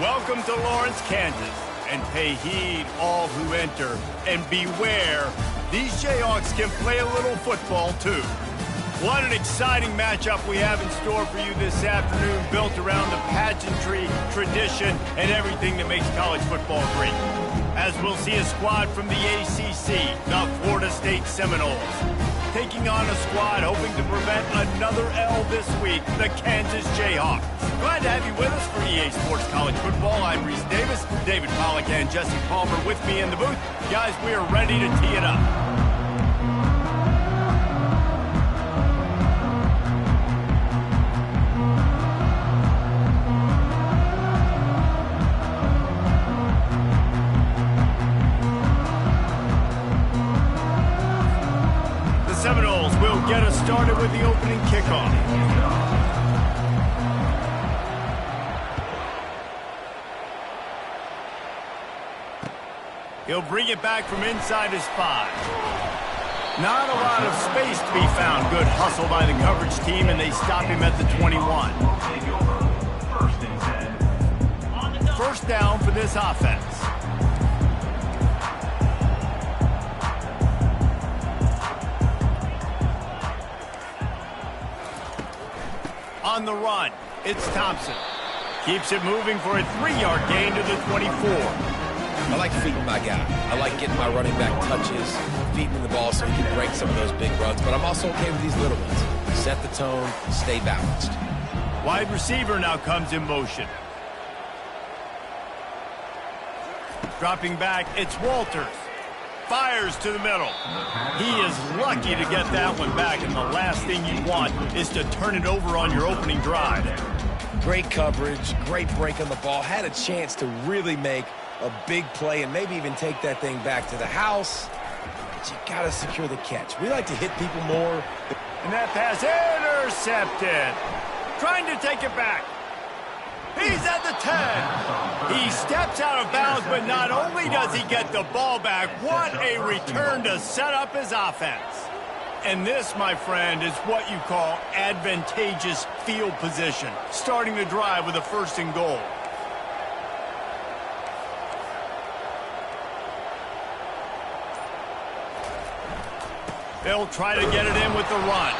Welcome to Lawrence, Kansas, and pay heed all who enter, and beware, these Jayhawks can play a little football too. What an exciting matchup we have in store for you this afternoon, built around the pageantry, tradition, and everything that makes college football great. As we'll see a squad from the ACC, the Florida State Seminoles, taking on a squad hoping to prevent another L this week, the Kansas Jayhawks. Glad to have you with us for EA Sports College Football. I'm Reese Davis, David Pollack, and Jesse Palmer with me in the booth. Guys, we are ready to tee it up. Seminoles will get us started with the opening kickoff. He'll bring it back from inside his 5. Not a lot of space to be found. Good hustle by the coverage team, and they stop him at the 21. First down for this offense. On the run, it's Thompson. Keeps it moving for a 3-yard gain to the 24. I like feeding my guy. I like getting my running back touches, feeding him the ball so he can break some of those big runs, but I'm also okay with these little ones. Set the tone, stay balanced. Wide receiver now comes in motion. Dropping back, it's Walters. Fires to the middle. He is lucky to get that one back, and the last thing you want is to turn it over on your opening drive. Great coverage, great break on the ball. Had a chance to really make a big play and maybe even take that thing back to the house. But you got to secure the catch. We like to hit people more. And that pass intercepted. Trying to take it back. He's at the 10. He steps out of bounds, but not only does he get the ball back, what a return to set up his offense. And this, my friend, is what you call advantageous field position, starting the drive with a 1st and goal. They'll try to get it in with the run.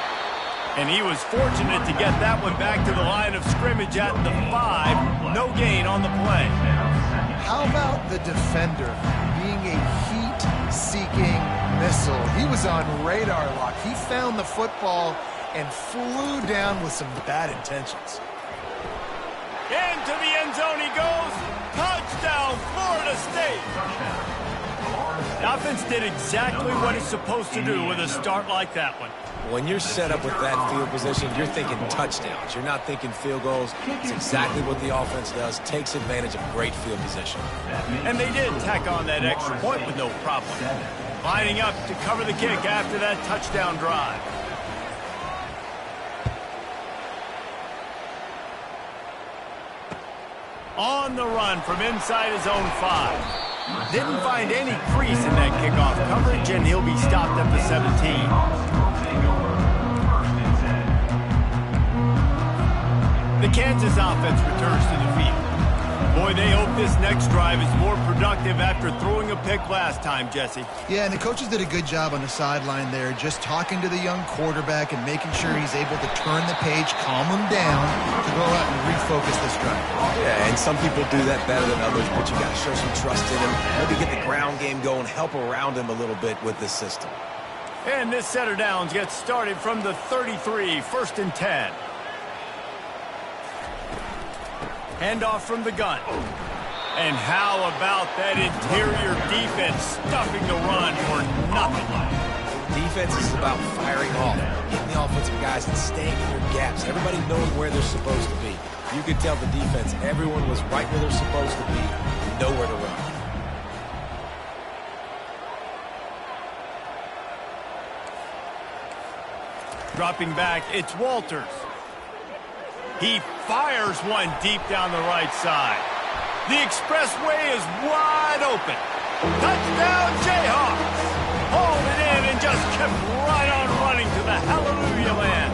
And he was fortunate to get that one back to the line of scrimmage at the 5. No gain on the play. How about the defender being a heat-seeking missile? He was on radar lock. He found the football and flew down with some bad intentions. Into the end zone he goes. Touchdown, Florida State. The offense did exactly what it's supposed to do with a start like that one. When you're set up with that field position, you're thinking touchdowns. You're not thinking field goals. It's exactly what the offense does. Takes advantage of great field position. And they did tack on that extra point with no problem. Lining up to cover the kick after that touchdown drive. On the run from inside his own 5. Didn't find any crease in that kickoff coverage, and he'll be stopped at the 17. The Kansas offense returns to the field. Boy, they hope this next drive is more productive after throwing a pick last time, Jesse. Yeah, and the coaches did a good job on the sideline there, just talking to the young quarterback and making sure he's able to turn the page, calm him down, to go out and refocus this drive. Yeah, and some people do that better than others, but you got to show some trust in him. Maybe get the ground game going, help around him a little bit with this system. And this set of downs gets started from the 33, 1st and 10. Handoff from the gun. And how about that interior defense stuffing the run for nothing? Defense is about firing off, hitting the offensive guys and staying in your gaps. Everybody knowing where they're supposed to be. You could tell the defense, everyone was right where they're supposed to be, nowhere to run. Dropping back, it's Walters. He fires one deep down the right side. The expressway is wide open. Touchdown, Jayhawks! Hauled it in and just kept right on running to the hallelujah land.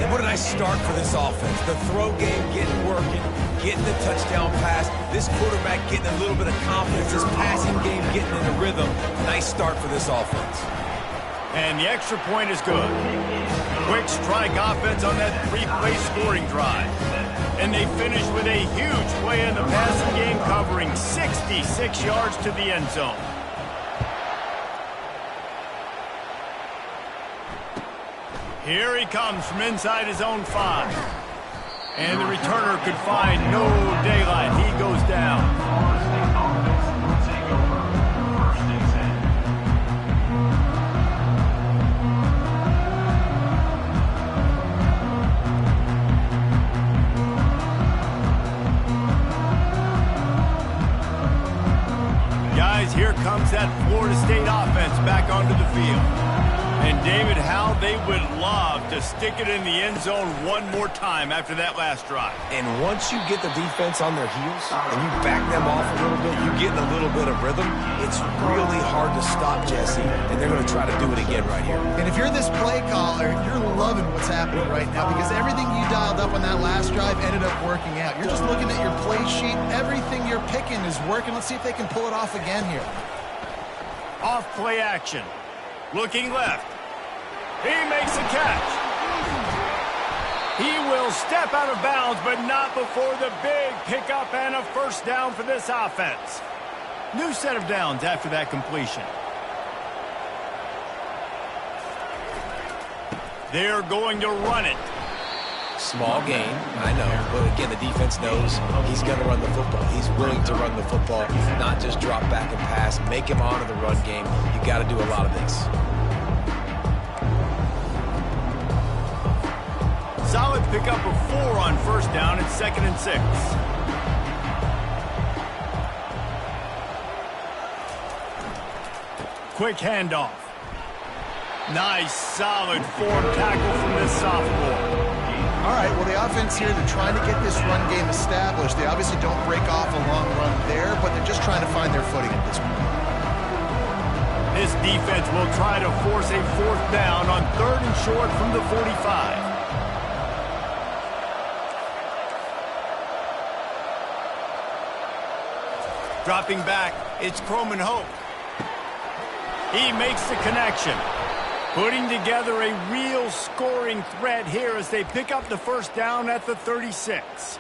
And what a nice start for this offense. The throw game getting working, getting the touchdown pass. This quarterback getting a little bit of confidence. This passing game getting in a rhythm. Nice start for this offense. And the extra point is good. Quick strike offense on that 3-play scoring drive. And they finish with a huge play in the passing game, covering 66 yards to the end zone. Here he comes from inside his own 5. And the returner could find no daylight. He goes down. Guys, here comes that Florida State offense back onto the field. And, David, how they would love to stick it in the end zone one more time after that last drive. And once you get the defense on their heels and you back them off a little bit, you get in a little bit of rhythm, it's really hard to stop, Jesse, and they're going to try to do it again right here. And if you're this play caller, you're loving what's happening right now because everything you dialed up on that last drive ended up working out. You're just looking at your play sheet. Everything you're picking is working. Let's see if they can pull it off again here. Off play action. Looking left. He makes a catch. He will step out of bounds, but not before the big pickup and a first down for this offense. New set of downs after that completion. They're going to run it. Small gain, I know, but again, the defense knows he's going to run the football. He's willing to run the football, not just drop back and pass, make him honor the run game. You got to do a lot of this. Solid pickup of 4 on first down. It's 2nd and 6. Quick handoff. Nice, solid form tackle from this sophomore. All right, well, the offense here, they're trying to get this run game established. They obviously don't break off a long run there, but they're just trying to find their footing at this point. This defense will try to force a 4th down on 3rd and short from the 45. Dropping back, it's Croman Hope. He makes the connection. Putting together a real scoring threat here as they pick up the first down at the 36.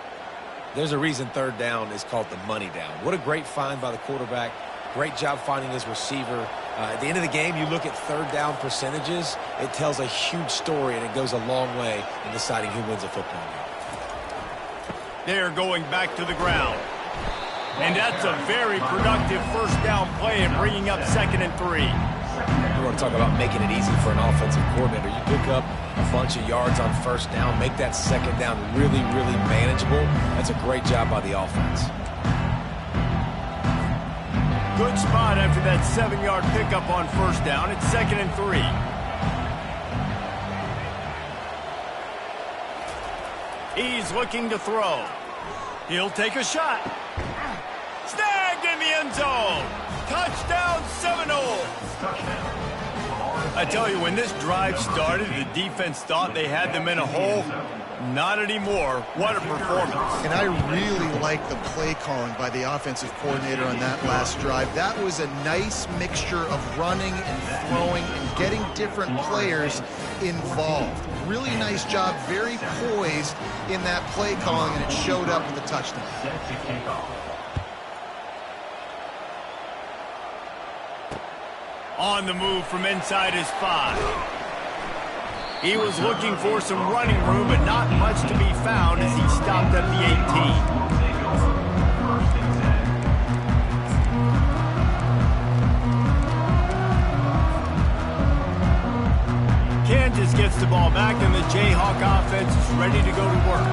There's a reason 3rd down is called the money down. What a great find by the quarterback. Great job finding his receiver. At the end of the game, you look at 3rd down percentages. It tells a huge story, and it goes a long way in deciding who wins a football game. They're going back to the ground. And that's a very productive first down play and bringing up 2nd and 3. You want to talk about making it easy for an offensive coordinator. You pick up a bunch of yards on first down, make that 2nd down really, really manageable. That's a great job by the offense. Good spot after that 7-yard pickup on first down. It's 2nd and 3. He's looking to throw. He'll take a shot. Snagged in the end zone. Touchdown Seminoles. I tell you, when this drive started, the defense thought they had them in a hole. Not anymore. What a performance. And I really like the play calling by the offensive coordinator on that last drive. That was a nice mixture of running and throwing and getting different players involved. Really nice job, very poised in that play calling, and it showed up with the touchdown. On the move from inside his 5. He was looking for some running room, but not much to be found as he stopped at the 18. Kansas gets the ball back, and the Jayhawk offense is ready to go to work.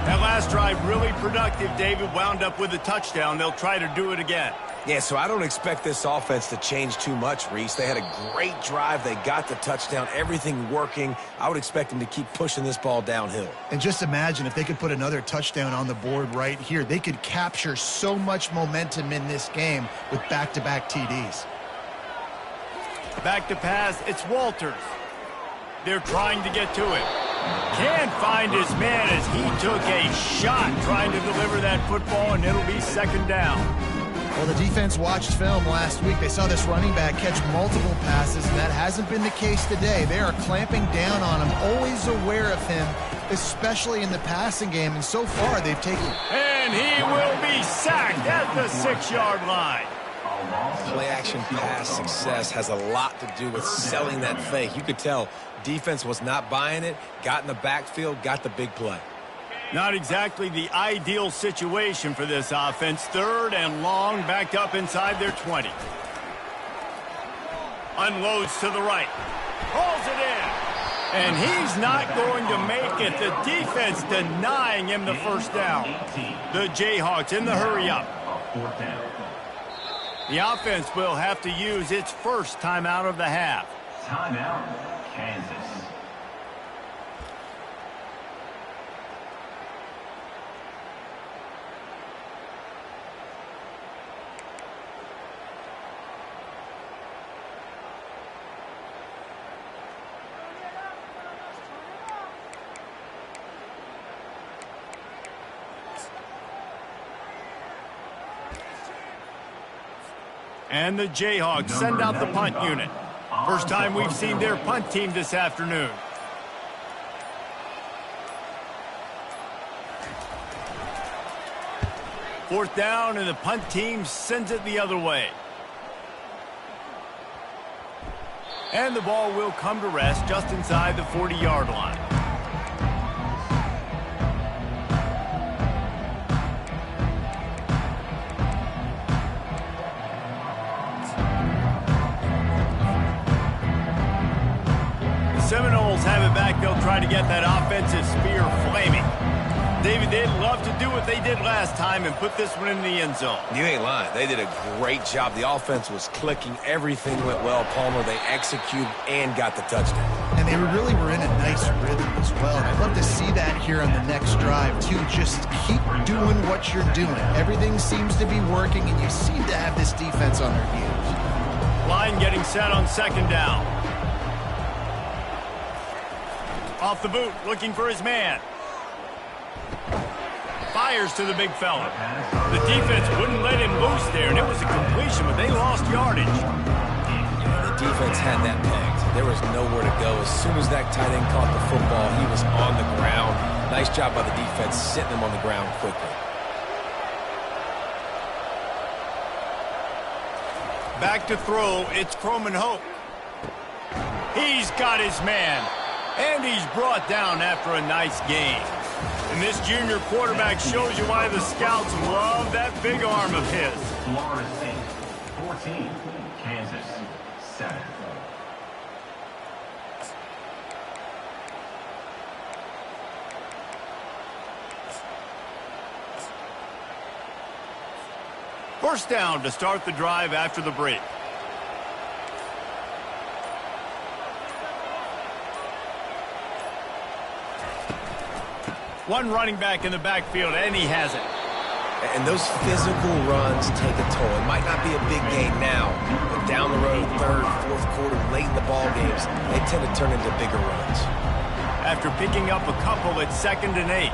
That last drive really productive. David wound up with a touchdown. They'll try to do it again. Yeah, so I don't expect this offense to change too much, Reese. They had a great drive. They got the touchdown, everything working. I would expect them to keep pushing this ball downhill. And just imagine if they could put another touchdown on the board right here. They could capture so much momentum in this game with back-to-back TDs. Back to pass, it's Walters. They're trying to get to it. Can't find his man as he took a shot trying to deliver that football, and it'll be second down. Well, the defense watched film last week. They saw this running back catch multiple passes, and that hasn't been the case today. They are clamping down on him, always aware of him, especially in the passing game, and so far they've taken... And he will be sacked at the 6-yard line. Play-action pass success has a lot to do with selling that fake. You could tell defense was not buying it, got in the backfield, got the big play. Not exactly the ideal situation for this offense. 3rd and long, backed up inside their 20. Unloads to the right. Pulls it in. And he's not going to make it. The defense denying him the first down. The Jayhawks in the hurry-up. The offense will have to use its first timeout of the half. Timeout, Kansas. And the Jayhawks send out the punt unit. First time we've seen their punt team this afternoon. Fourth down, and the punt team sends it the other way. And the ball will come to rest just inside the 40-yard line. Seminoles have it back. They'll try to get that offensive spear flaming. David, they'd love to do what they did last time and put this one in the end zone. You ain't lying. They did a great job. The offense was clicking. Everything went well, Palmer. They executed and got the touchdown. And they really were in a nice rhythm as well. And I'd love to see that here on the next drive, too. Just keep doing what you're doing. Everything seems to be working, and you seem to have this defense on their heels. Line getting set on second down. Off the boot, looking for his man. Fires to the big fella. The defense wouldn't let him loose there, and it was a completion, but they lost yardage. Yeah, the defense had that pegged. There was nowhere to go. As soon as that tight end caught the football, he was on the ground. Nice job by the defense sitting him on the ground quickly. Back to throw, it's Croman Hope. He's got his man. And he's brought down after a nice gain. And this junior quarterback shows you why the scouts love that big arm of his. Florida State, 14. Kansas, 7. First down to start the drive after the break. One running back in the backfield, and he has it. And those physical runs take a toll. It might not be a big gain now, but down the road, 3rd, 4th quarter, late in the ball games, they tend to turn into bigger runs. After picking up a couple, it's 2nd and 8.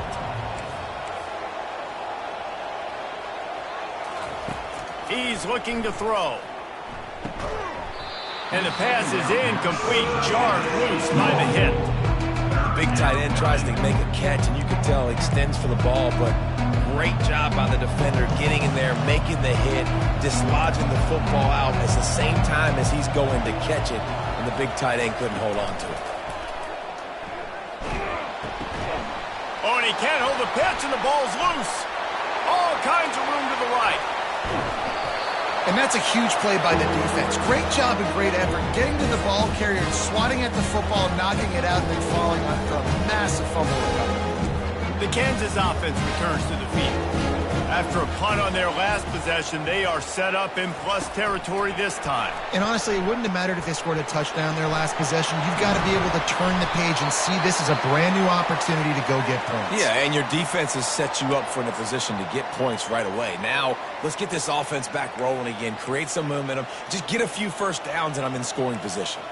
He's looking to throw. And the pass is incomplete, jarred loose by the hit. Big tight end tries to make a catch, and you can tell he extends for the ball, but great job by the defender getting in there, making the hit, dislodging the football out at the same time as he's going to catch it, and the big tight end couldn't hold on to it. Oh, and he can't hold the pitch, and the ball's loose. All kinds of room to the right. And that's a huge play by the defense. Great job and great effort getting to the ball carrier, swatting at the football, knocking it out, and then falling after a massive fumble recovery. The Kansas offense returns to the field. After a punt on their last possession, they are set up in plus territory this time. And honestly, it wouldn't have mattered if they scored a touchdown their last possession. You've got to be able to turn the page and see this as a brand new opportunity to go get points. Yeah, and your defense has set you up for in a position to get points right away. Now, let's get this offense back rolling again, create some momentum, just get a few first downs, and I'm in scoring position.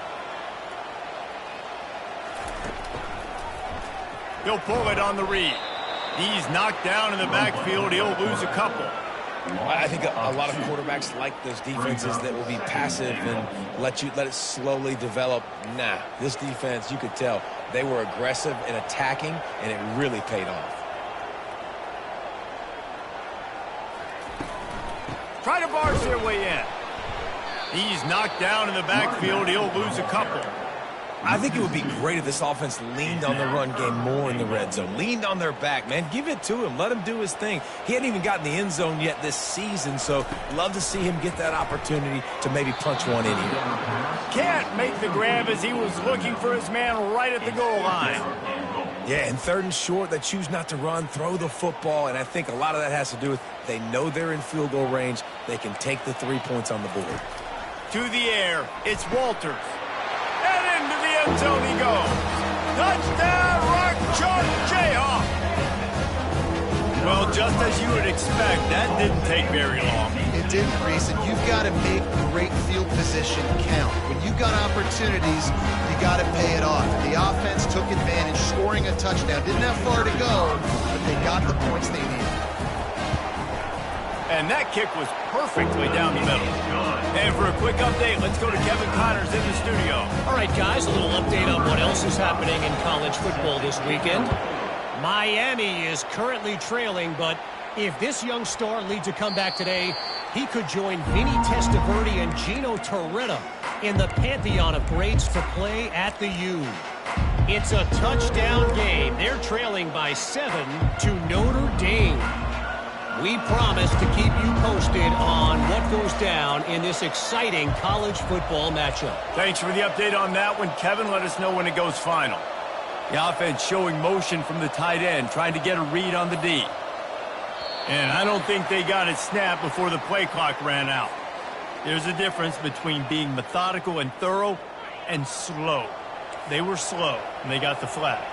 He'll pull it on the read. He's knocked down in the backfield. He'll lose a couple. I think a lot of quarterbacks like those defenses that will be passive and let it slowly develop. Nah, this defense, you could tell, they were aggressive and attacking, and it really paid off. Try to barge their way in. He's knocked down in the backfield. He'll lose a couple. I think it would be great if this offense leaned on the run game more in the red zone. Leaned on their back, man. Give it to him. Let him do his thing. He hadn't even gotten the end zone yet this season, so love to see him get that opportunity to maybe punch one in here. Can't make the grab as he was looking for his man right at the goal line. Yeah, and 3rd and short, they choose not to run, throw the football, and I think a lot of that has to do with they know they're in field goal range. They can take the 3 points on the board. To the air, it's Walters. And into the end zone he goes. Touchdown, Rock Chalk Jayhawk. Well, just as you would expect, that didn't take very long. It didn't, Reese, and you've got to make great field position count. When you've got opportunities, you got to pay it off. And the offense took advantage, scoring a touchdown. Didn't have far to go, but they got the points they needed. And that kick was perfectly down the middle. And for a quick update, let's go to Kevin Connors in the studio. All right, guys, a little update on what else is happening in college football this weekend. Miami is currently trailing, but if this young star leads a comeback today, he could join Vinny Testaverde and Gino Torretta in the pantheon of greats to play at the U. It's a touchdown game. They're trailing by 7 to Notre Dame. We promise to keep you posted on what goes down in this exciting college football matchup. Thanks for the update on that one, Kevin. Let us know when it goes final. The offense showing motion from the tight end, trying to get a read on the D. And I don't think they got it snapped before the play clock ran out. There's a difference between being methodical and thorough and slow. They were slow, and they got the flag.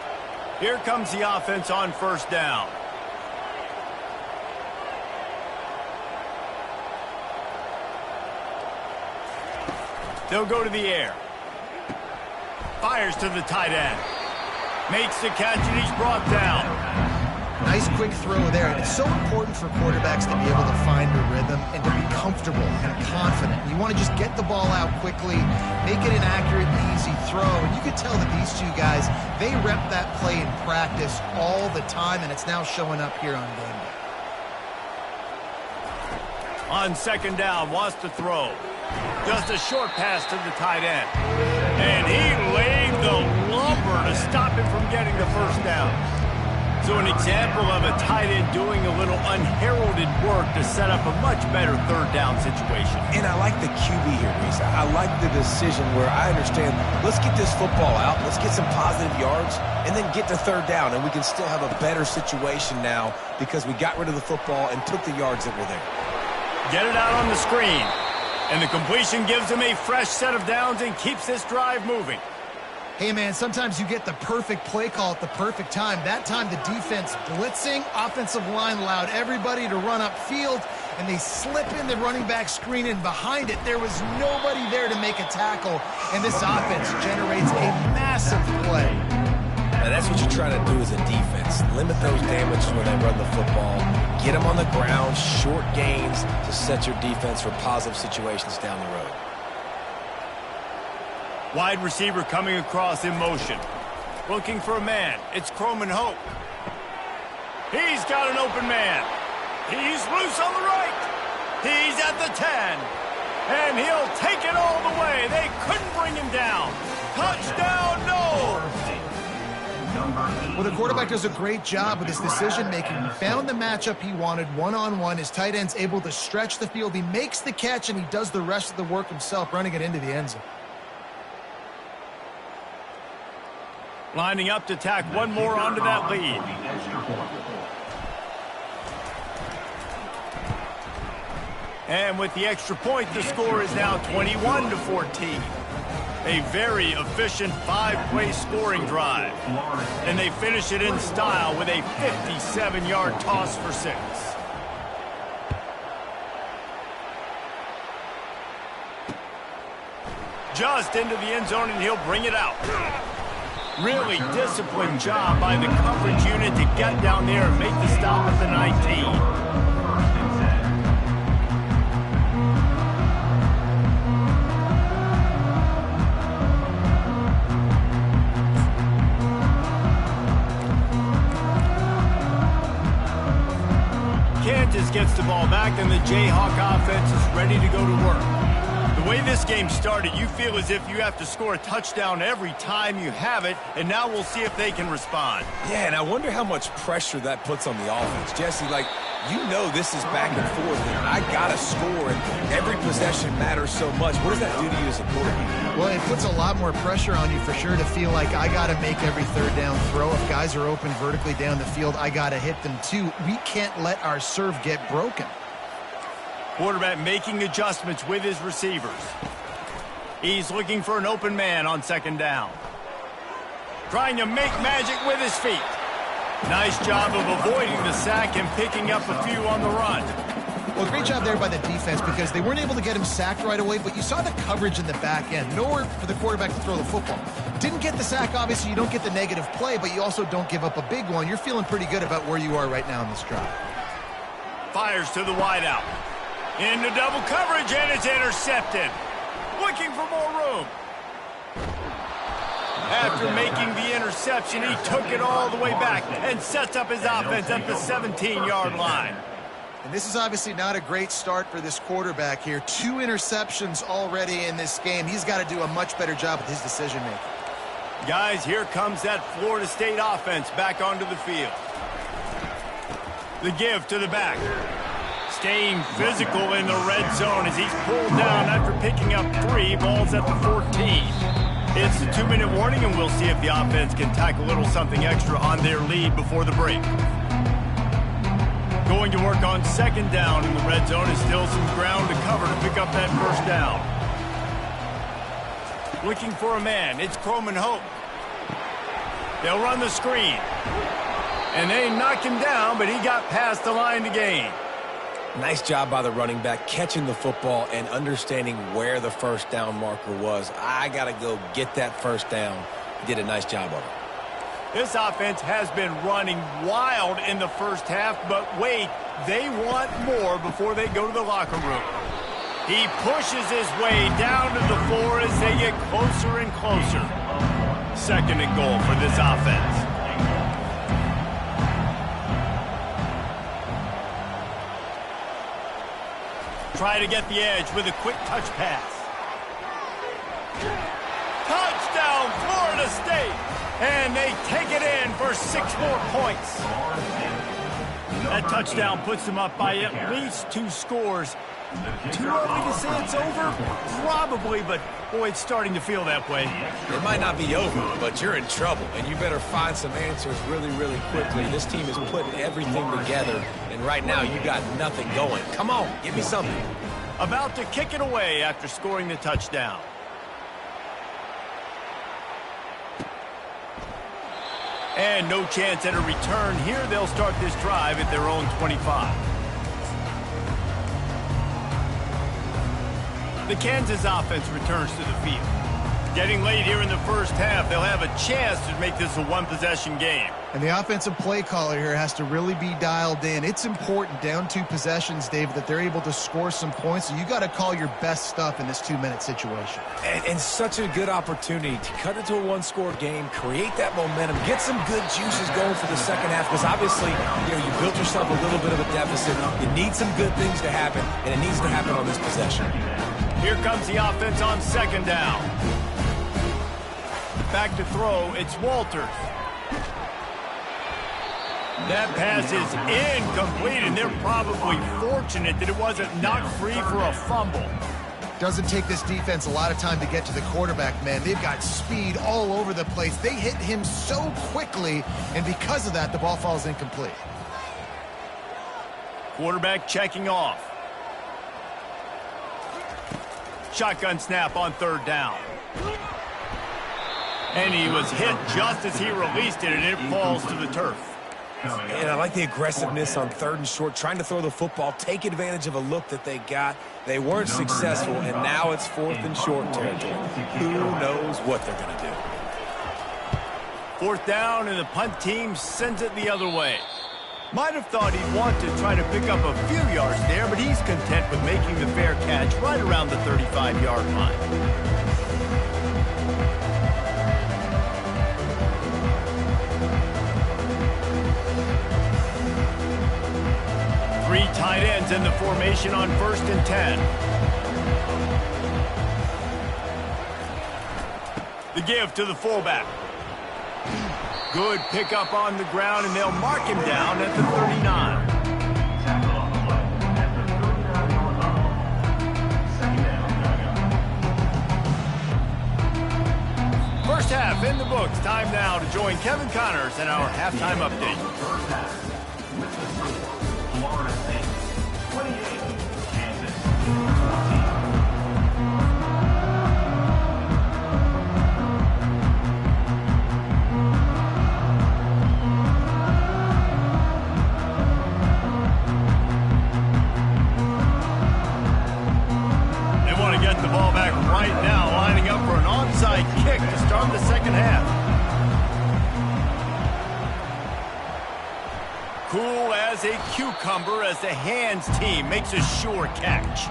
Here comes the offense on 1st down. They'll go to the air. Fires to the tight end. Makes the catch, and he's brought down. Nice quick throw there. And it's so important for quarterbacks to be able to find a rhythm and to be comfortable and confident. You want to just get the ball out quickly, make it an accurate and easy throw. And you can tell that these two guys, they rep that play in practice all the time, and it's now showing up here on game day. On 2nd down, wants to throw. Just a short pass to the tight end. And he laid the lumber to stop him from getting the 1st down. So an example of a tight end doing a little unheralded work to set up a much better 3rd down situation. And I like the QB here, Reese. I like the decision where I understand, let's get this football out, let's get some positive yards, and then get to 3rd down, and we can still have a better situation now because we got rid of the football and took the yards that were there. Get it out on the screen. And the completion gives him a fresh set of downs and keeps this drive moving. Hey, man, sometimes you get the perfect play call at the perfect time. That time, the defense blitzing, offensive line allowed everybody to run upfield, and they slip in the running back screen, and behind it, there was nobody there to make a tackle, and this offense generates a massive play. And that's what you're trying to do as a defense. Limit those damages when they run the football. Get them on the ground, short gains to set your defense for positive situations down the road. Wide receiver coming across in motion. Looking for a man. It's Croman Hope. He's got an open man. He's loose on the right. He's at the 10. And he'll take it all the way. They couldn't bring him down. Touchdown, no! Well, the quarterback does a great job with his decision-making. He found the matchup he wanted one-on-one. His tight end's able to stretch the field. He makes the catch, and he does the rest of the work himself, running it into the end zone. Lining up to tack one more onto that lead. And with the extra point, the score is now 21-14. A very efficient 5-play scoring drive. And they finish it in style with a 57-yard toss for 6. Just into the end zone, and he'll bring it out. Really disciplined job by the coverage unit to get down there and make the stop at the 19. Kansas gets the ball back, and the Jayhawk offense is ready to go to work. The way this game started, you feel as if you have to score a touchdown every time you have it, and now we'll see if they can respond. Yeah, and I wonder how much pressure that puts on the offense. Jesse, like, you know this is back and forth, and I got to score, and every possession matters so much. What does that do to you as a quarterback? Well, it puts a lot more pressure on you for sure to feel like I got to make every third down throw. If guys are open vertically down the field, I got to hit them too. We can't let our serve get broken. Quarterback making adjustments with his receivers. He's looking for an open man on second down. Trying to make magic with his feet. Nice job of avoiding the sack and picking up a few on the run. Well, great job there by the defense because they weren't able to get him sacked right away, but you saw the coverage in the back end. Nowhere for the quarterback to throw the football. Didn't get the sack, obviously. You don't get the negative play, but you also don't give up a big one. You're feeling pretty good about where you are right now in this drive. Fires to the wideout. Into double coverage, and it's intercepted. Looking for more room. After making the interception, he took it all the way back and sets up his offense at the 17-yard line. And this is obviously not a great start for this quarterback here. 2 interceptions already in this game. He's got to do a much better job with his decision-making. Guys, here comes that Florida State offense back onto the field. The give to the back. Staying physical in the red zone as he's pulled down after picking up 3 balls at the 14. It's the 2-minute warning, and we'll see if the offense can tack a little something extra on their lead before the break. Going to work on second down in the red zone is still some ground to cover to pick up that first down. Looking for a man. It's Croman Hope. They'll run the screen. And they knock him down, but he got past the line to gain. Nice job by the running back, catching the football and understanding where the first down marker was. I got to go get that first down. He did a nice job of it. This offense has been running wild in the first half, but wait, they want more before they go to the locker room. He pushes his way down to the floor as they get closer and closer. Second and goal for this offense. Try to get the edge with a quick touch pass. Touchdown, Florida State! And they take it in for 6 more points. That touchdown puts them up by at least 2 scores. Too early to say it's over? Probably, but boy, it's starting to feel that way. It might not be over, but you're in trouble, and you better find some answers really, really quickly. This team is putting everything together, and right now you got nothing going. Come on, give me something. About to kick it away after scoring the touchdown. And no chance at a return here. They'll start this drive at their own 25. The Kansas offense returns to the field. Getting late here in the first half, they'll have a chance to make this a one-possession game. And the offensive play caller here has to really be dialed in. It's important, down 2 possessions, David, that they're able to score some points. So you got to call your best stuff in this 2-minute situation. And such a good opportunity to cut into a 1-score game, create that momentum, get some good juices going for the second half. Because obviously, you built yourself a little bit of a deficit. You need some good things to happen, and it needs to happen on this possession. Here comes the offense on second down. Back to throw, it's Walters. That pass is incomplete, and they're probably fortunate that it wasn't knocked free for a fumble. Doesn't take this defense a lot of time to get to the quarterback, man. They've got speed all over the place. They hit him so quickly, and because of that, the ball falls incomplete. Quarterback checking off. Shotgun snap on third down. And he was hit just as he released it, and it falls to the turf. And I like the aggressiveness on 3rd and short, trying to throw the football, take advantage of a look that they got. They weren't successful, and now it's 4th and short territory. Who knows what they're going to do? Fourth down, and the punt team sends it the other way. Might have thought he'd want to try to pick up a few yards there, but he's content with making the fair catch right around the 35-yard line. Three tight ends in the formation on 1st and 10. The give to the fullback. Good pickup on the ground, and they'll mark him down at the 39. Tackle on the play at the 39-yard line. Second down, First half in the books. Time now to join Kevin Connors and our halftime update. First half with the score, Florida State 28, Kansas 14. The ball back right now, lining up for an onside kick to start the second half. Cool as a cucumber as the hands team makes a sure catch.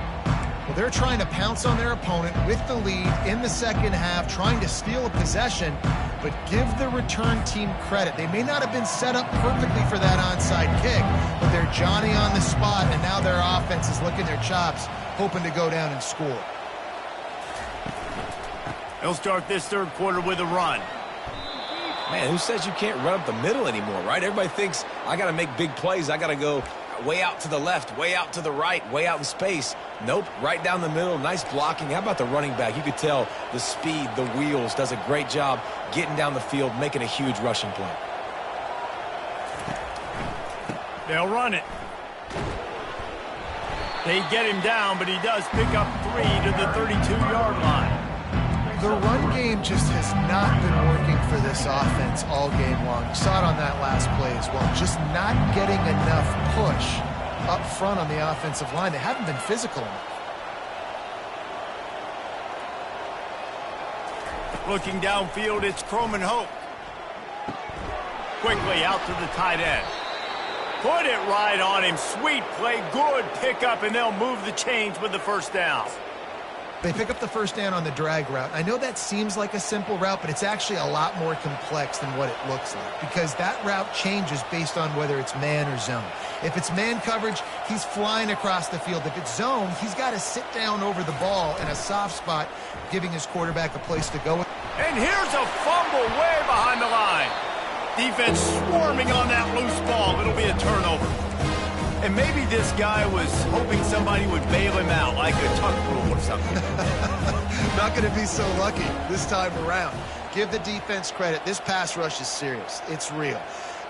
Well, they're trying to pounce on their opponent with the lead in the second half, trying to steal a possession, but give the return team credit. They may not have been set up perfectly for that onside kick, but they're Johnny on the spot, and now their offense is licking their chops, hoping to go down and score. He'll start this third quarter with a run. Man, who says you can't run up the middle anymore, right? Everybody thinks I got to make big plays. I got to go way out to the left, way out to the right, way out in space. Nope, right down the middle. Nice blocking. How about the running back? You could tell the speed, the wheels, does a great job getting down the field, making a huge rushing play. They'll run it. They get him down, but he does pick up 3 to the 32-yard line. The run game just has not been working for this offense all game long. You saw it on that last play as well. Just not getting enough push up front on the offensive line. They haven't been physical enough. Looking downfield, it's Croman Hope. Quickly out to the tight end. Put it right on him. Sweet play, good pickup, and they'll move the chains with the first down. They pick up the first down on the drag route. I know that seems like a simple route, but it's actually a lot more complex than what it looks like because that route changes based on whether it's man or zone. If it's man coverage, he's flying across the field. If it's zone, he's got to sit down over the ball in a soft spot, giving his quarterback a place to go. And here's a fumble way behind the line. Defense swarming on that loose ball. It'll be a turnover. And maybe this guy was hoping somebody would bail him out, like a tuck rule or something. Not going to be so lucky this time around. Give the defense credit. This pass rush is serious. It's real.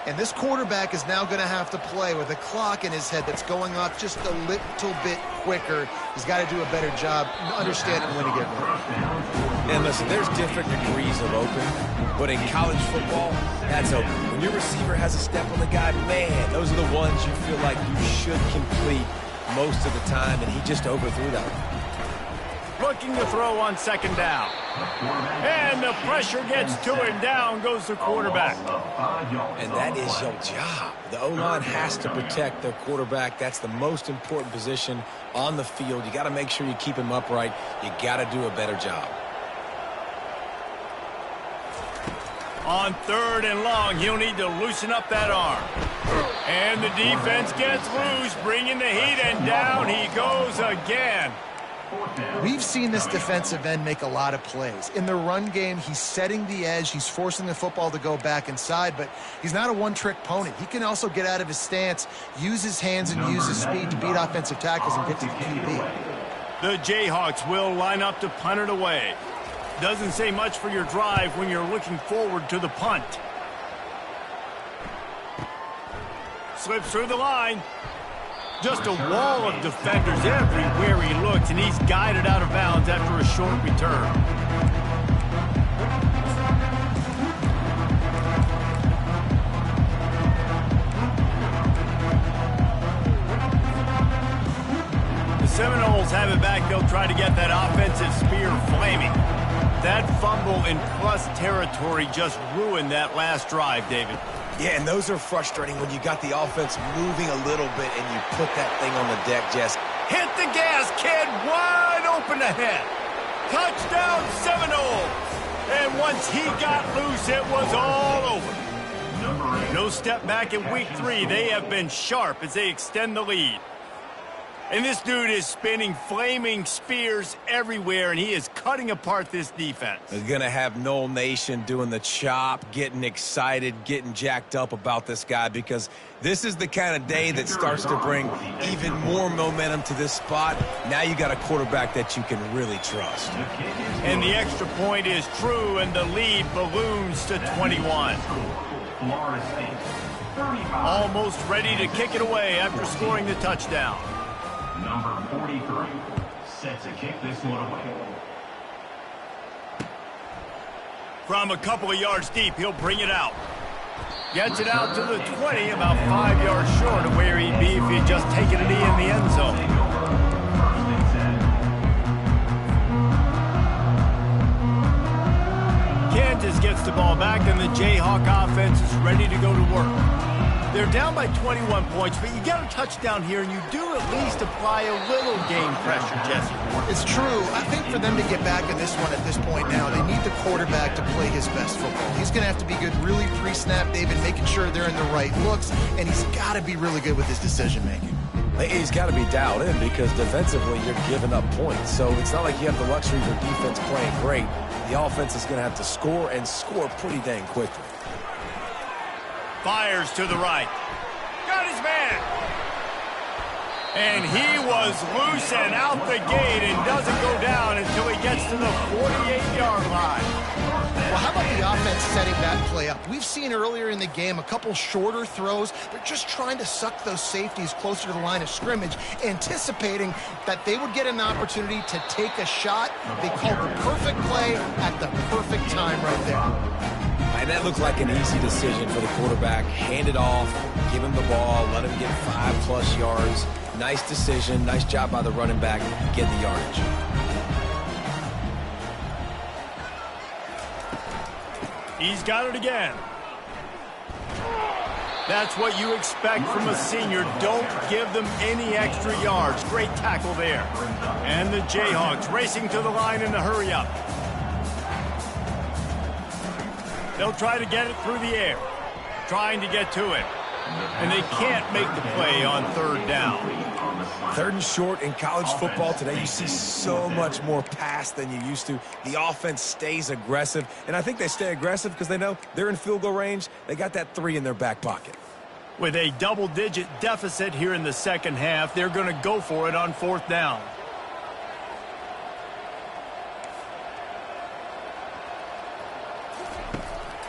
And this quarterback is now going to have to play with a clock in his head that's going off just a little bit quicker. He's got to do a better job understanding when to get ready. And listen, there's different degrees of open, but in college football, that's open. When your receiver has a step on the guy, man, those are the ones you feel like you should complete most of the time, and he just overthrew that one. Looking to throw on second down. And the pressure gets to him. Down goes the quarterback. And that is your job. The O-line has to protect their quarterback. That's the most important position on the field. You got to make sure you keep him upright. You got to do a better job. On third and long, he'll need to loosen up that arm. And the defense gets loose, bringing the heat, and down he goes again. We've seen this defensive end make a lot of plays. In the run game, he's setting the edge. He's forcing the football to go back inside, but he's not a one-trick pony. He can also get out of his stance, use his hands, and use his speed to beat offensive tackles and get to the QB. The Jayhawks will line up to punt it away. Doesn't say much for your drive when you're looking forward to the punt. Slips through the line. Just a wall of defenders everywhere he looks, and he's guided out of bounds after a short return. The Seminoles have it back. They'll try to get that offensive spear flaming. That fumble in plus territory just ruined that last drive, David. Yeah, and those are frustrating when you got the offense moving a little bit and you put that thing on the deck, Jess. Hit the gas, kid. Wide open ahead. Touchdown Seminoles. And once he got loose, it was all over. No step back in week 3. They have been sharp as they extend the lead. And this dude is spinning flaming spears everywhere, and he is cutting apart this defense. We're going to have Noel Nation doing the chop, getting excited, getting jacked up about this guy, because this is the kind of day that starts to bring even more momentum to this spot. Now you got a quarterback that you can really trust. And the extra point is true, and the lead balloons to 21. Almost ready to kick it away after scoring the touchdown. Number 43 set to kick this one away. From a couple of yards deep, he'll bring it out. Gets it out to the 20, about 5 yards short of where he'd be if he'd just taken a knee in the end zone. Kansas gets the ball back, and the Jayhawk offense is ready to go to work. They're down by 21 points, but you get a touchdown here, and you do at least apply a little game pressure, Jesse. It's true. I think for them to get back in this one at this point now, they need the quarterback to play his best football. He's going to have to be good really pre-snap, David, making sure they're in the right looks, and he's got to be really good with his decision-making. He's got to be dialed in because defensively you're giving up points. So it's not like you have the luxury of your defense playing great. The offense is going to have to score and score pretty dang quickly. Fires to the right. Got his man. And he was loose and out the gate and doesn't go down until he gets to the 48-yard line. Well, how about the offense setting that play up? We've seen earlier in the game a couple shorter throws. They're just trying to suck those safeties closer to the line of scrimmage, anticipating that they would get an opportunity to take a shot. They called the perfect play at the perfect time right there. And that looked like an easy decision for the quarterback. Hand it off, give him the ball, let him get 5+ yards. Nice decision, nice job by the running back, get the yardage. He's got it again. That's what you expect from a senior. Don't give them any extra yards. Great tackle there. And the Jayhawks racing to the line in a hurry up. They'll try to get it through the air, trying to get to it. And they can't make the play on 3rd down. 3rd and short in college football today. You see so much more pass than you used to. The offense stays aggressive, and I think they stay aggressive because they know they're in field goal range. They got that 3 in their back pocket. With a double-digit deficit here in the second half, they're going to go for it on 4th down.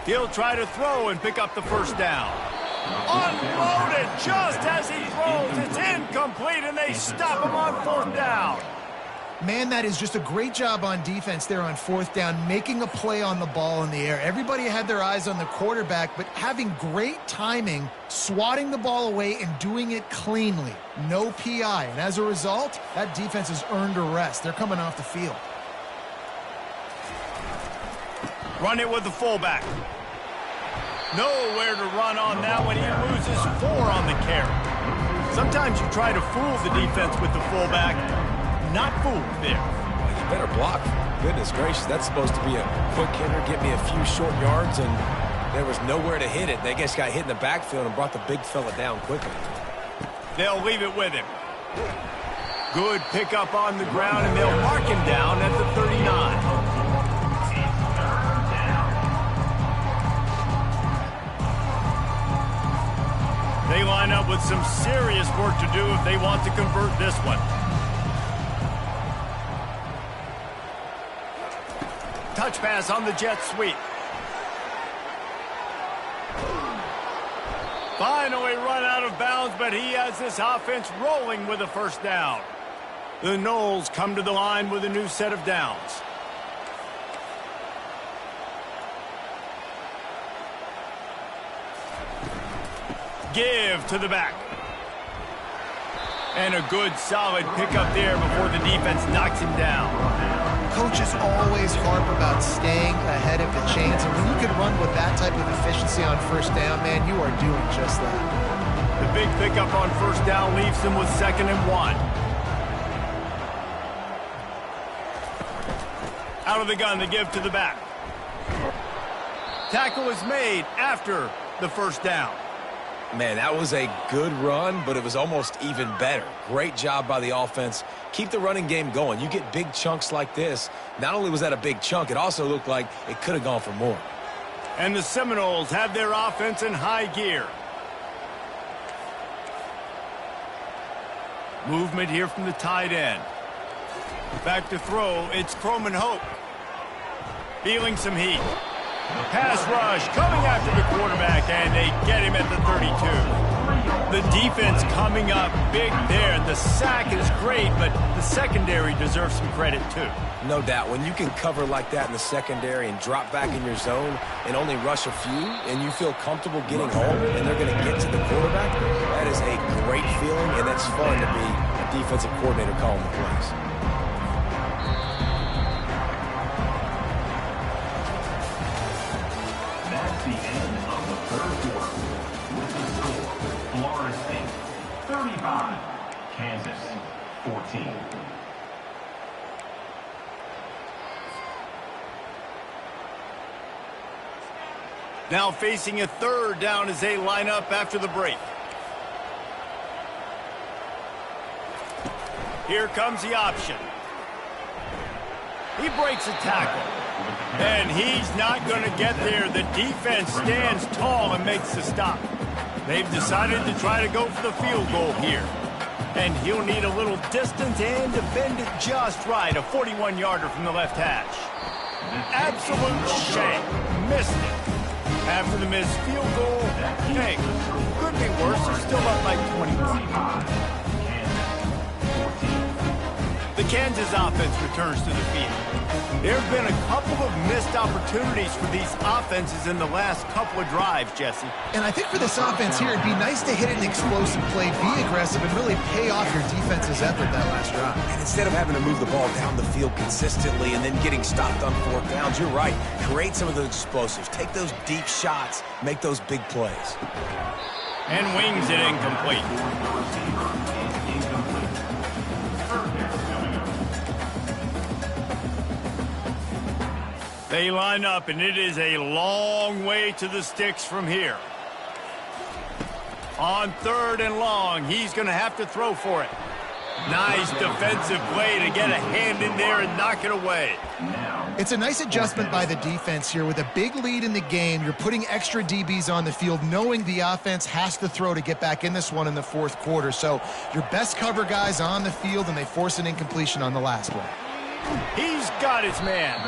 He'll try to throw and pick up the 1st down. Unloaded just as he throws. It's incomplete, and they stop him on 4th down. Man, that is just a great job on defense there on 4th down, making a play on the ball in the air. Everybody had their eyes on the quarterback, but having great timing, swatting the ball away and doing it cleanly. No PI, and as a result, that defense has earned a rest. They're coming off the field. Run it with the fullback. Nowhere to run on that one. He loses 4 on the carry. Sometimes you try to fool the defense with the fullback. Not fooled there. Well, you better block. Goodness gracious, that's supposed to be a quick hitter, get me a few short yards, and there was nowhere to hit it. They just got hit in the backfield and brought the big fella down quickly. They'll leave it with him. Good pickup on the ground, and they'll mark him down at the 39. They line up with some serious work to do if they want to convert this one. Touch pass on the jet sweep. Finally run out of bounds, but he has this offense rolling with a 1st down. The Noles come to the line with a new set of downs. Give to the back. And a good, solid pickup there before the defense knocks him down. Coaches always harp about staying ahead of the chains, and when you can run with that type of efficiency on first down, man, you are doing just that. The big pickup on first down leaves him with 2nd and 1. Out of the gun to give to the back. Tackle is made after the first down. Man, that was a good run, but it was almost even better. Great job by the offense. Keep the running game going. You get big chunks like this. Not only was that a big chunk, it also looked like it could have gone for more. And the Seminoles have their offense in high gear. Movement here from the tight end. Back to throw, it's Croman Hope. Feeling some heat. Pass rush coming after the quarterback, and they get him at the 32. The defense coming up big there. The sack is great, but the secondary deserves some credit too. No doubt. When you can cover like that in the secondary and drop back in your zone and only rush a few, and you feel comfortable getting home and they're going to get to the quarterback, that is a great feeling, and that's fun to be a defensive coordinator calling the plays. That's the end of the 3rd quarter. With the score, Florida State 35, Kansas 14. Now facing a 3rd down as they line up after the break. Here comes the option. He breaks a tackle. And he's not going to get there. The defense stands tall and makes the stop. They've decided to try to go for the field goal here. And he'll need a little distance and to bend it just right. A 41-yarder from the left hash. Absolute shank. Missed it. After the missed field goal, hey, could be worse. They're still up by 21. The Kansas offense returns to the field. There have been a couple of missed opportunities for these offenses in the last couple of drives, Jesse. And I think for this offense here, it'd be nice to hit an explosive play, be aggressive, and really pay off your defense's effort that last drive. And instead of having to move the ball down the field consistently and then getting stopped on 4th downs, you're right. Create some of those explosives. Take those deep shots. Make those big plays. And wings it incomplete. They line up, and it is a long way to the sticks from here. On 3rd and long, he's going to have to throw for it. Nice defensive play to get a hand in there and knock it away. It's a nice adjustment by the defense here. With a big lead in the game, you're putting extra DBs on the field, knowing the offense has to throw to get back in this one in the 4th quarter. So your best cover guys on the field, and they force an incompletion on the last one. He's got his man.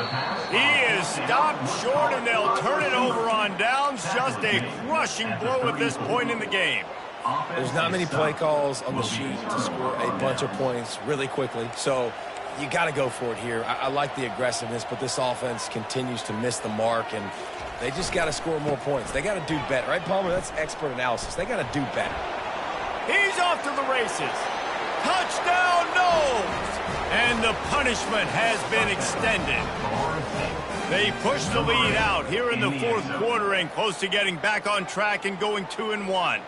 He is stopped short, and they'll turn it over on downs. Just a crushing blow at this point in the game. There's not many play calls on the sheet to score a bunch of points really quickly, so you got to go for it here. I like the aggressiveness, but this offense continues to miss the mark, and they just got to score more points. They got to do better, right, Palmer? That's expert analysis. They got to do better. He's off to the races. Touchdown, Noles! And the punishment has been extended. They push the lead out here in the 4th quarter and close to getting back on track and going 2-1.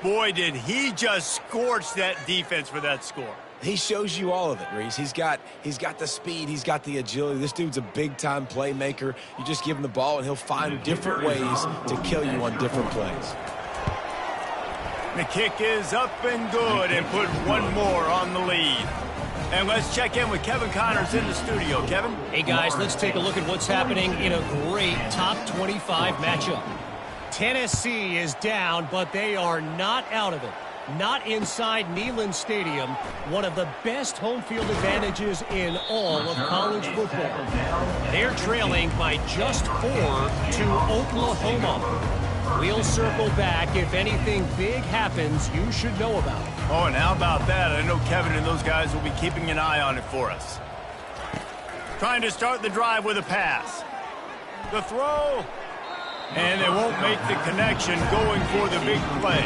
Boy, did he just scorch that defense for that score. He shows you all of it, Reese. He's got the speed. He's got the agility. This dude's a big-time playmaker. You just give him the ball, and he'll find different ways to kill you on different plays. The kick is up and good, and put one more on the lead. And let's check in with Kevin Connors in the studio. Kevin? Hey, guys, let's take a look at what's happening in a great top 25 matchup. Tennessee is down, but they are not out of it. Not inside Neyland Stadium, one of the best home field advantages in all of college football. They're trailing by just 4 to Oklahoma. We'll circle back if anything big happens you should know about. Oh, and how about that? I know Kevin and those guys will be keeping an eye on it for us. Trying to start the drive with a pass. The throw. And they won't make the connection going for the big play.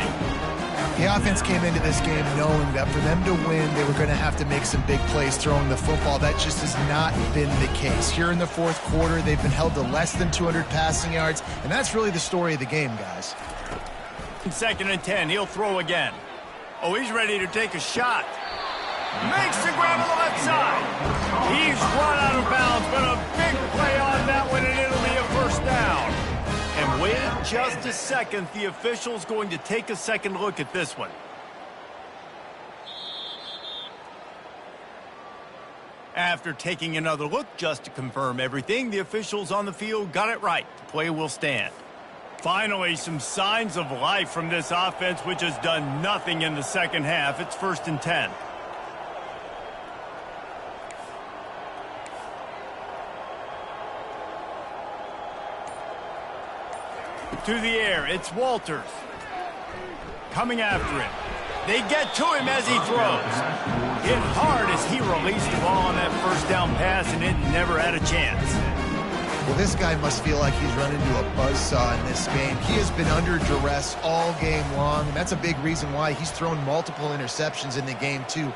The offense came into this game knowing that for them to win, they were going to have to make some big plays throwing the football. That just has not been the case. Here in the fourth quarter, they've been held to less than 200 passing yards, and that's really the story of the game, guys. 2nd and 10, he'll throw again. Oh, he's ready to take a shot. Makes the grab on the left side. He's run out of bounds, but a big play on that one, and it'll be a first down. And wait just a second. The official's going to take a second look at this one. After taking another look just to confirm everything, the officials on the field got it right. The play will stand. Finally, some signs of life from this offense, which has done nothing in the second half. It's 1st and 10. To the air, it's Walters. Coming after him. They get to him as he throws. Hit hard as he released the ball on that first down pass, and it never had a chance. Well, this guy must feel like he's run into a buzzsaw in this game. He has been under duress all game long, and that's a big reason why he's thrown multiple interceptions in the game, too.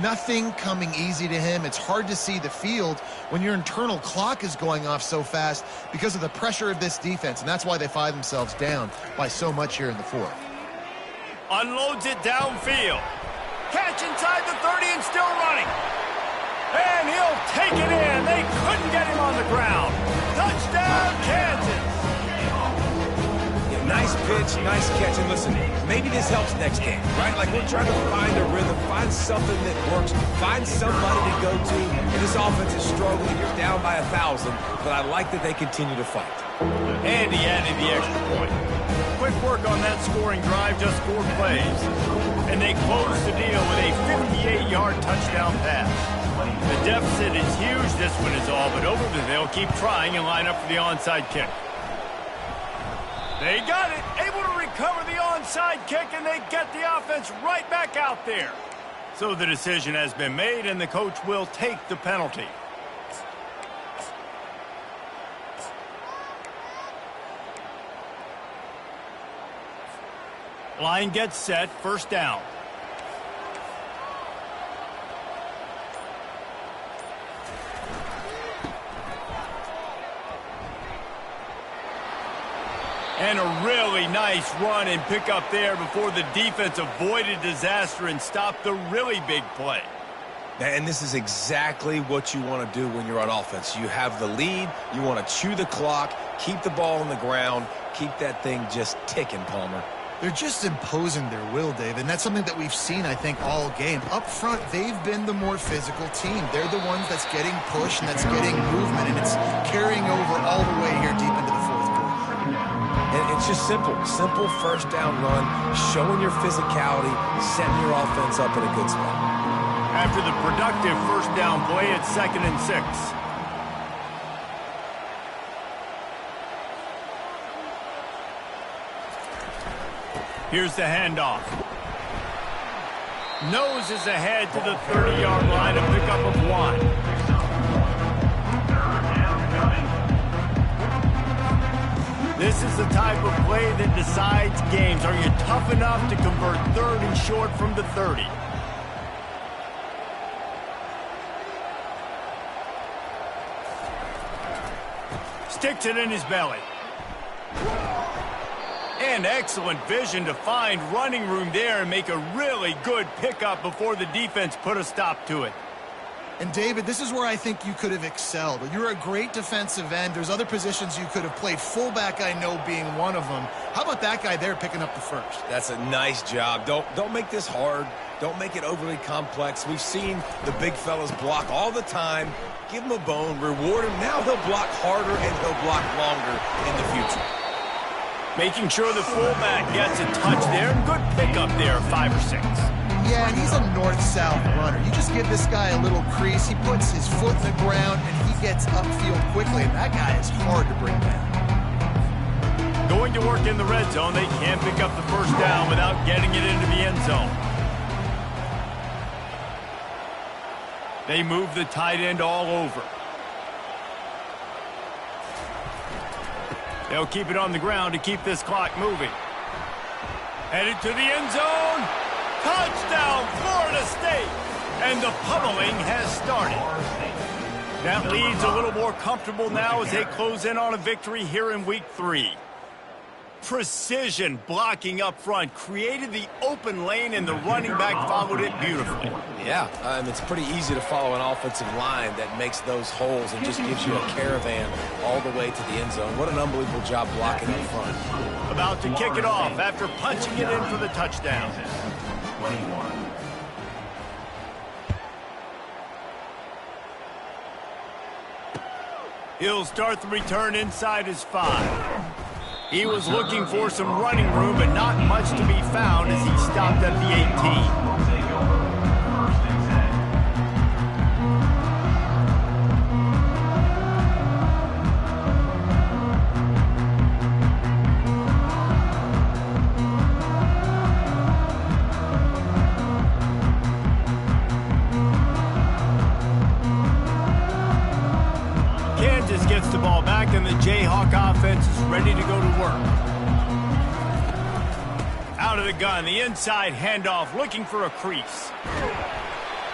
Nothing coming easy to him. It's hard to see the field when your internal clock is going off so fast because of the pressure of this defense, and that's why they find themselves down by so much here in the fourth. Unloads it downfield. Catch inside the 30 and still running. And he'll take it in. They couldn't get him on the ground. Touchdown, Kansas. Yeah, nice pitch, nice catch. And listen, maybe this helps next game, right? Like we're trying to find a rhythm, find something that works, find somebody to go to. And this offense is struggling. You're down by 1,000, but I like that they continue to fight. And he added the extra point. Quick work on that scoring drive, just 4 plays. And they close the deal with a 58-yard touchdown pass. The deficit is huge, this one is all, but over they'll keep trying and line up for the onside kick. They got it, able to recover the onside kick, and they get the offense right back out there. So the decision has been made, and the coach will take the penalty. Line gets set, first down. And a really nice run and pick up there before the defense avoided disaster and stopped the really big play. And this is exactly what you want to do when you're on offense. You have the lead, you want to chew the clock, keep the ball on the ground, keep that thing just ticking, Palmer. They're just imposing their will, Dave, and that's something that we've seen, I think, all game. Up front, they've been the more physical team. They're the ones that's getting pushed and that's getting movement, and it's carrying over all the way here deep into the fourth quarter. And it's just simple first down run, showing your physicality, setting your offense up in a good spot. After the productive first down play, it's 2nd and 6. Here's the handoff. Noses ahead to the 30-yard line, a pickup of 1. This is the type of play that decides games. Are you tough enough to convert 3rd and short from the 30? Sticks it in his belly. And excellent vision to find running room there and make a really good pickup before the defense put a stop to it. And, David, this is where I think you could have excelled. You're a great defensive end. There's other positions you could have played. Fullback, I know, being one of them. How about that guy there picking up the first? That's a nice job. Don't make this hard. Don't make it overly complex. We've seen the big fellas block all the time. Give him a bone, reward him. Now he'll block harder and he'll block longer in the future. Making sure the fullback gets a touch there. Good pickup there, 5 or 6. Yeah, and he's a north-south runner. You just give this guy a little crease, he puts his foot in the ground, and he gets upfield quickly, and that guy is hard to bring down. Going to work in the red zone, they can't pick up the first down without getting it into the end zone. They move the tight end all over. They'll keep it on the ground to keep this clock moving. Headed to the end zone. Touchdown, Florida State. And the pummeling has started. That lead's a little more comfortable now as they close in on a victory here in week 3. Precision blocking up front created the open lane, and the running back followed it beautifully. Yeah, it's pretty easy to follow an offensive line that makes those holes and just gives you a caravan all the way to the end zone. What an unbelievable job blocking up front. About to kick it off after punching it in for the touchdown. 21. He'll start the return inside his 5. He was looking for some running room, but not much to be found as he stopped at the 18. Kansas gets the ball back, and the Jayhawk offense is ready to go to work. Out of the gun, the inside handoff, looking for a crease.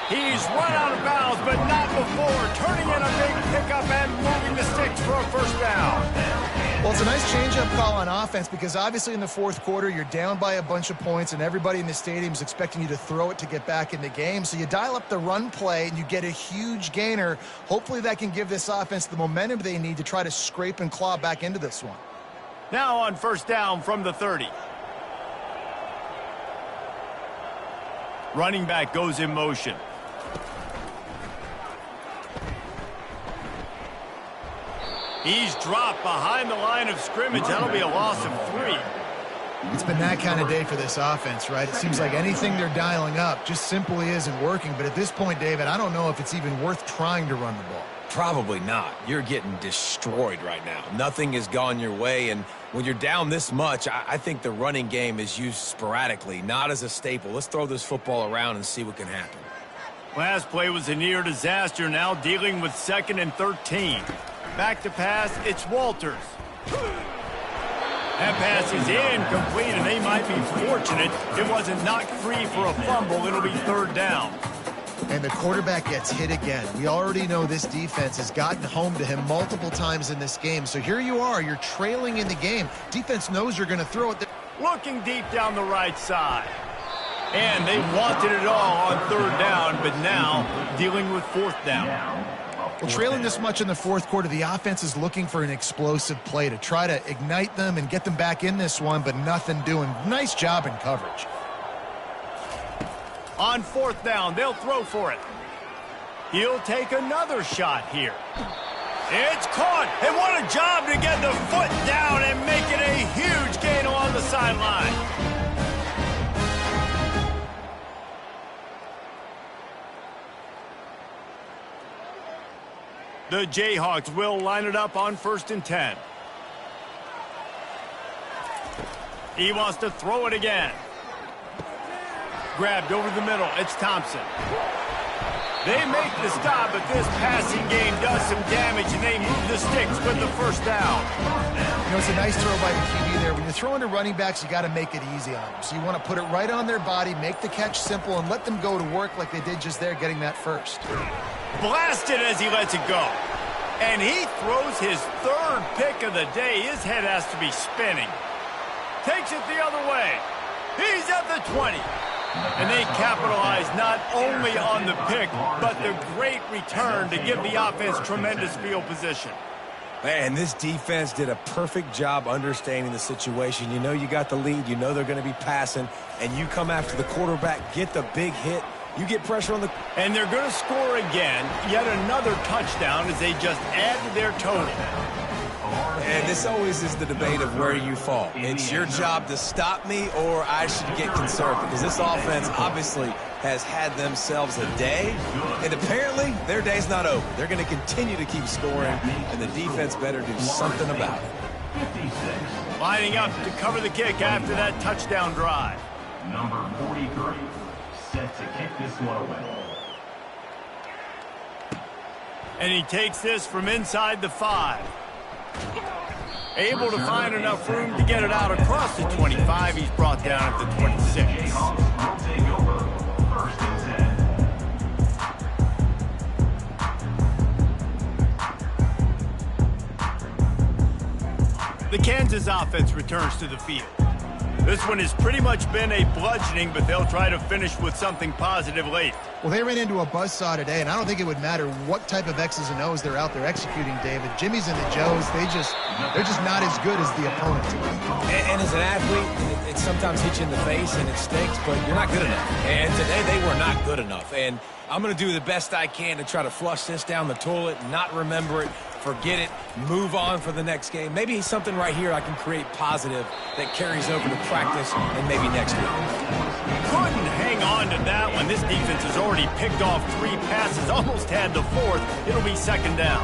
He's run out of bounds, but not before turning in a big pickup and moving the sticks for a first down. Well, it's a nice change-up call on offense because obviously in the fourth quarter, you're down by a bunch of points and everybody in the stadium is expecting you to throw it to get back in the game. So you dial up the run play and you get a huge gainer. Hopefully that can give this offense the momentum they need to try to scrape and claw back into this one. Now on first down from the 30. Running back goes in motion. He's dropped behind the line of scrimmage. That'll be a loss of 3. It's been that kind of day for this offense, right? It seems like anything they're dialing up just simply isn't working. But at this point, David, I don't know if it's even worth trying to run the ball. Probably not. You're getting destroyed right now. Nothing has gone your way, and when you're down this much, I think the running game is used sporadically, not as a staple. Let's throw this football around and see what can happen. Last play was a near disaster, now dealing with 2nd and 13. Back to pass, it's Walters. That pass is incomplete, and they might be fortunate it wasn't knocked free for a fumble. It'll be 3rd down. And the quarterback gets hit again. We already know this defense has gotten home to him multiple times in this game. So here you are, you're trailing in the game. Defense knows you're going to throw it. Looking deep down the right side. And they wanted it all on 3rd down, but now dealing with 4th down. Well, trailing this much in the fourth quarter, the offense is looking for an explosive play to try to ignite them and get them back in this one, but nothing doing. Nice job in coverage. On 4th down, they'll throw for it. He'll take another shot here. It's caught, and what a job to get the foot down and make it a huge gain along the sideline. The Jayhawks will line it up on 1st and 10. He wants to throw it again. Grabbed over the middle. It's Thompson. They make the stop, but this passing game does some damage, and they move the sticks with the first down. You know, it's a nice throw by the QB there. When you're throwing to running backs, you got to make it easy on them. So you want to put it right on their body, make the catch simple, and let them go to work like they did just there, getting that first. Blasted as he lets it go. And he throws his 3rd pick of the day. His head has to be spinning. Takes it the other way. He's at the 20. And they capitalize not only on the pick, but the great return to give the offense tremendous field position. Man, this defense did a perfect job understanding the situation. You know you got the lead. You know they're going to be passing. And you come after the quarterback, get the big hit. You get pressure on the... And they're going to score again. Yet another touchdown as they just add to their total. And this always is the debate of where you fall. It's your job to stop me, or I should get conservative. Because this offense obviously has had themselves a day, and apparently their day's not over. They're going to continue to keep scoring, and the defense better do something about it. Lining up to cover the kick after that touchdown drive. Number 43, set to kick this one away. And he takes this from inside the 5. Able to find enough room to get it out across the 25. He's brought down at the 26. The Kansas offense returns to the field. This one has pretty much been a bludgeoning, but they'll try to finish with something positive late. Well, they ran into a buzzsaw today, and I don't think it would matter what type of X's and O's they're out there executing, David. Jimmy's and the Joes, they're just not as good as the opponent. And as an athlete, it sometimes hits you in the face and it stinks, but you're not good enough. And today they were not good enough. And I'm going to do the best I can to try to flush this down the toilet, not remember it, forget it, move on for the next game. Maybe something right here I can create positive that carries over to practice and maybe next week. Couldn't hang on to that one. This defense has already picked off 3 passes, almost had the 4th. It'll be 2nd down.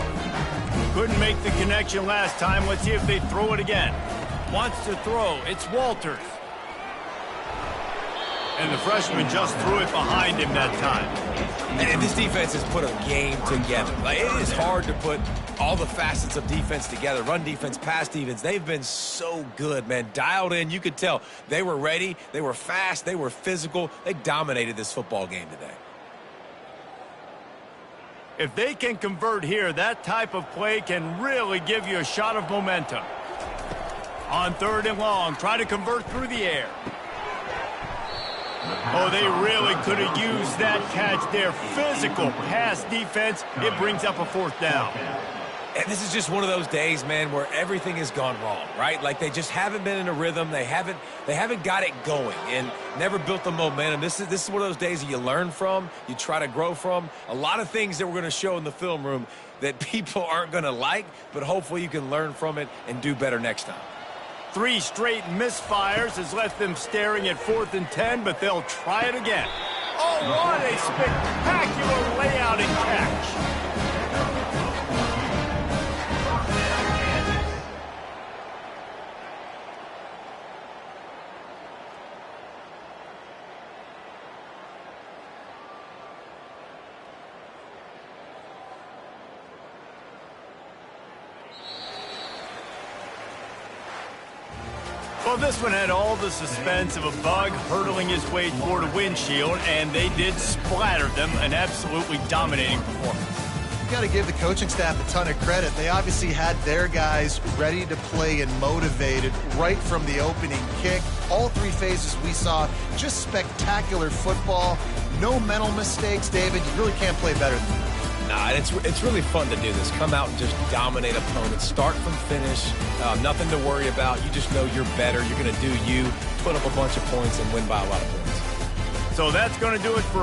Couldn't make the connection last time. Let's see if they throw it again. Wants to throw. It's Walters. And the freshman just threw it behind him that time. And this defense has put a game together. Like, it is hard to put all the facets of defense together. Run defense, pass defense. They've been so good, man. Dialed in. You could tell they were ready. They were fast. They were physical. They dominated this football game today. If they can convert here, that type of play can really give you a shot of momentum. On 3rd and long, try to convert through the air. Oh, they really could have used that catch there. Physical pass defense. It brings up a 4th down. And this is just one of those days, man, where everything has gone wrong, right? Like they just haven't been in a rhythm. They haven't got it going and never built the momentum. This is one of those days that you learn from, you try to grow from. A lot of things that we're going to show in the film room that people aren't going to like, but hopefully you can learn from it and do better next time. 3 straight misfires has left them staring at 4th and 10, but they'll try it again. Oh, what a spectacular layout and catch. Well, this one had all the suspense of a bug hurtling his way toward a windshield, and they did splatter them. An absolutely dominating performance. You got to give the coaching staff a ton of credit. They obviously had their guys ready to play and motivated right from the opening kick. All 3 phases we saw, just spectacular football. No mental mistakes, David. You really can't play better than that. Nah, it's really fun to do this. Come out and just dominate opponents. Start from finish. Nothing to worry about. You just know you're better. You're going to do you, put up a bunch of points, and win by a lot of points. So that's going to do it for